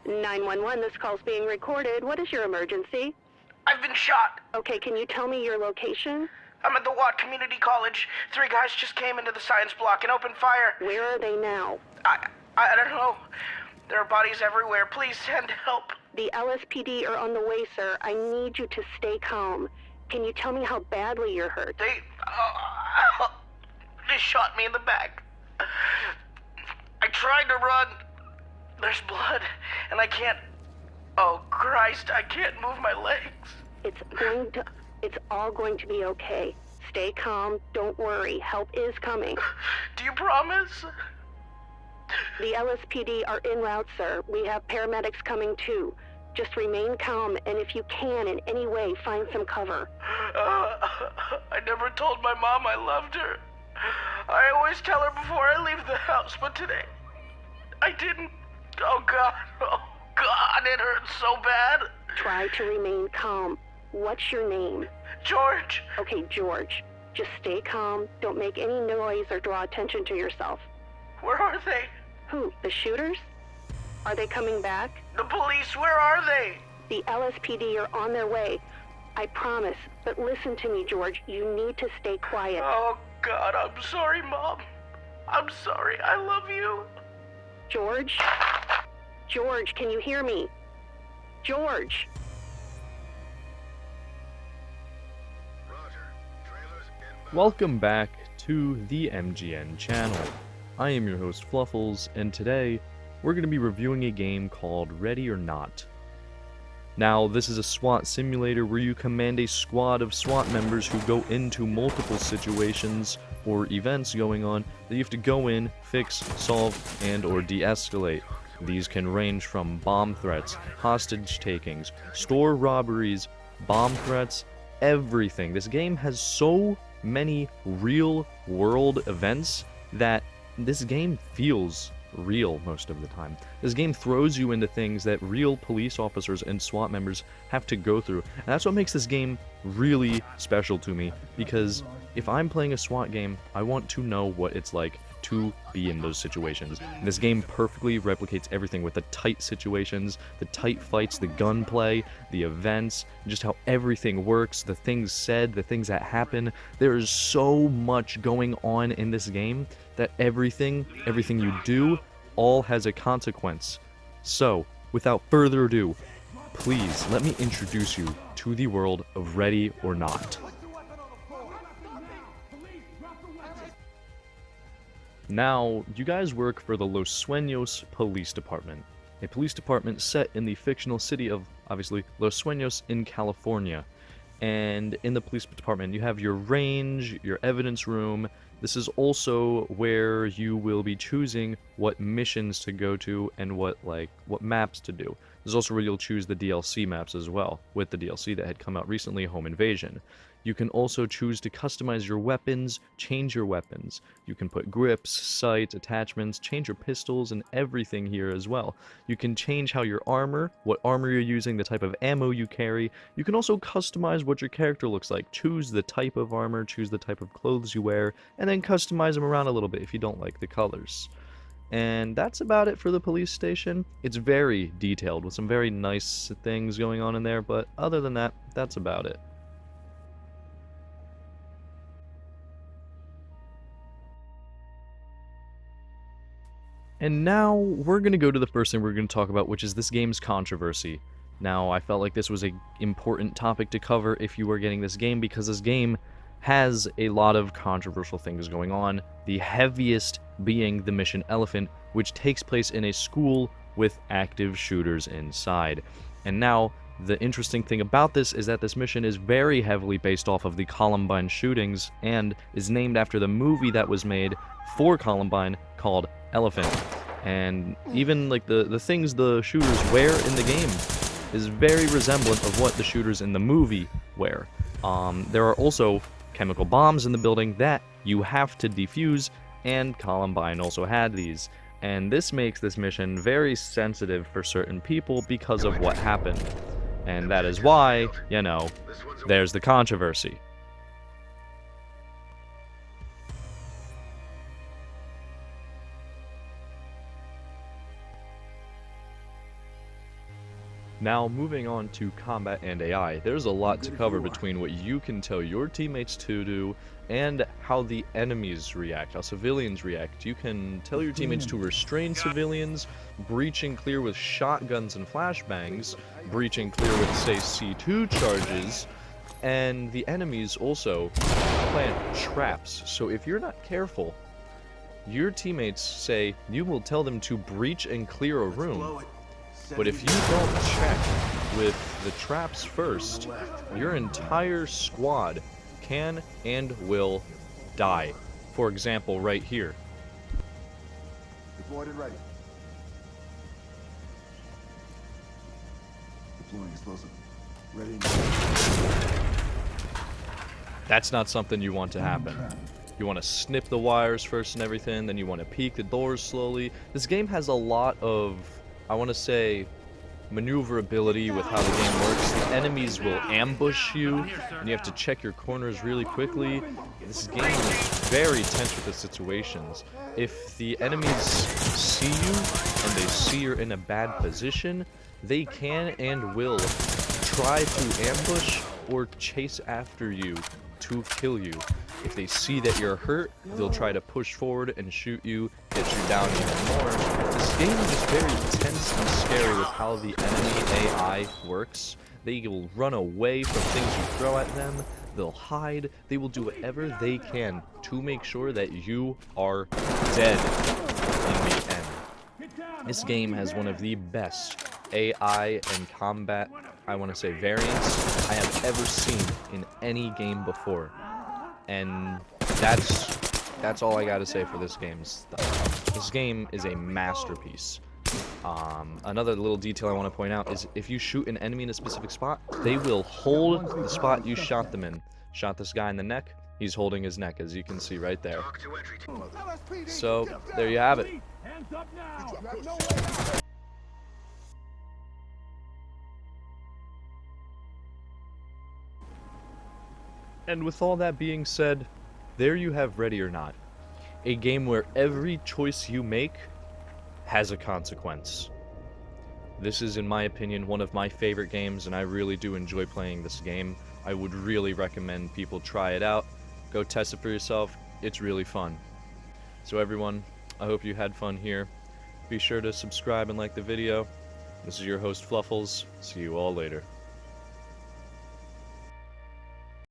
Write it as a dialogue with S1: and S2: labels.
S1: 911, this call's being recorded. What is your emergency?
S2: I've been shot.
S1: Okay, can you tell me your location?
S2: I'm at the Watt Community College. 3 guys just came into the science block and opened fire.
S1: Where are they now?
S2: I don't know. There are bodies everywhere. Please send help.
S1: The LSPD are on the way, sir. I need you to stay calm. Can you tell me how badly you're hurt?
S2: They shot me in the back. I tried to run. There's blood, and I can't... Oh, Christ, I can't move my legs.
S1: It's all going to be okay. Stay calm. Don't worry. Help is coming.
S2: Do you promise?
S1: The LSPD are en route, sir. We have paramedics coming too. Just remain calm, and if you can in any way, find some cover.
S2: I never told my mom I loved her. I always tell her before I leave the house, but today, I didn't. Oh God, it hurts so bad.
S1: Try to remain calm. What's your name?
S2: George.
S1: Okay, George. Just stay calm. Don't make any noise or draw attention to yourself.
S2: Where are they?
S1: Who? The shooters? Are they coming back?
S2: The police, where are they?
S1: The LSPD are on their way. I promise. But listen to me, George. You need to stay quiet.
S2: Oh, God, I'm sorry, Mom. I'm sorry. I love you.
S1: George? George, can you hear me? George!
S3: Welcome back to the MGN channel. I am your host Fluffles, and today we're going to be reviewing a game called Ready or Not. Now, this is a SWAT simulator where you command a squad of SWAT members who go into multiple situations or events going on that you have to go in, fix, solve, and or de-escalate. These can range from bomb threats, hostage takings, store robberies, bomb threats, everything. This game has so many real-world events that this game feels real most of the time. This game throws you into things that real police officers and SWAT members have to go through. And that's what makes this game really special to me, because if I'm playing a SWAT game, I want to know what it's like to be in those situations. And this game perfectly replicates everything with the tight situations, the tight fights, the gunplay, the events, just how everything works, the things said, the things that happen. There is so much going on in this game that everything you do, all has a consequence. So, without further ado, please let me introduce you to the world of Ready or Not. Now, you guys work for the Los Sueños Police Department, a police department set in the fictional city of, obviously, Los Sueños in California. And in the police department, you have your range, your evidence room. This is also where you will be choosing what missions to go to and what maps to do. This is also where you'll choose the DLC maps as well, with the DLC that had come out recently, Home Invasion. You can also choose to customize your weapons, change your weapons. You can put grips, sights, attachments, change your pistols, and everything here as well. You can change how your armor, what armor you're using, the type of ammo you carry. You can also customize what your character looks like. Choose the type of armor, choose the type of clothes you wear, and then customize them around a little bit if you don't like the colors. And that's about it for the police station. It's very detailed with some very nice things going on in there, but other than that, that's about it. And now, we're going to go to the first thing we're going to talk about, which is this game's controversy. Now, I felt like this was an important topic to cover if you were getting this game, because this game has a lot of controversial things going on, the heaviest being the mission Elephant, which takes place in a school with active shooters inside. And now, the interesting thing about this is that this mission is very heavily based off of the Columbine shootings, and is named after the movie that was made for Columbine called Elephant. And even like the things the shooters wear in the game is very resemblant of what the shooters in the movie wear. There are also chemical bombs in the building that you have to defuse, and Columbine also had these. And this makes this mission very sensitive for certain people because of what happened. And that is why, you know, there's the controversy. Now, moving on to combat and AI, there's a lot to cover between what you can tell your teammates to do and how the enemies react, how civilians react. You can tell your teammates to restrain civilians, breach and clear with shotguns and flashbangs, breach and clear with, say, C2 charges, and the enemies also plant traps. So if you're not careful, your teammates say you will tell them to breach and clear a room, but if you don't check with the traps first, your entire squad can and will die. For example, right here.
S4: Deployed and ready. Deploying explosive. Ready.
S3: That's not something you want to happen. You want to snip the wires first and everything, then you want to peek the doors slowly. This game has a lot of, I want to say, maneuverability with how the game works. The enemies will ambush you, and you have to check your corners really quickly. This game is very tense with the situations. If the enemies see you, and they see you're in a bad position, they can and will try to ambush or chase after you to kill you. If they see that you're hurt, they'll try to push forward and shoot you, get you down even more. This game is very tense and scary with how the enemy AI works. They will run away from things you throw at them, they'll hide, they will do whatever they can to make sure that you are dead in the end. This game has one of the best AI and combat, I want to say, variants I have ever seen in any game before. And that's all I gotta say for this game. This game is a masterpiece. Another little detail I want to point out is if you shoot an enemy in a specific spot, they will hold the spot you shot them in. Shot this guy in the neck, he's holding his neck, as you can see right there. So, there you have it. And with all that being said, there you have Ready or Not, a game where every choice you make has a consequence. This is, in my opinion, one of my favorite games, and I really do enjoy playing this game. I would really recommend people try it out. Go test it for yourself. It's really fun. So everyone, I hope you had fun here. Be sure to subscribe and like the video. This is your host, Fluffles. See you all later.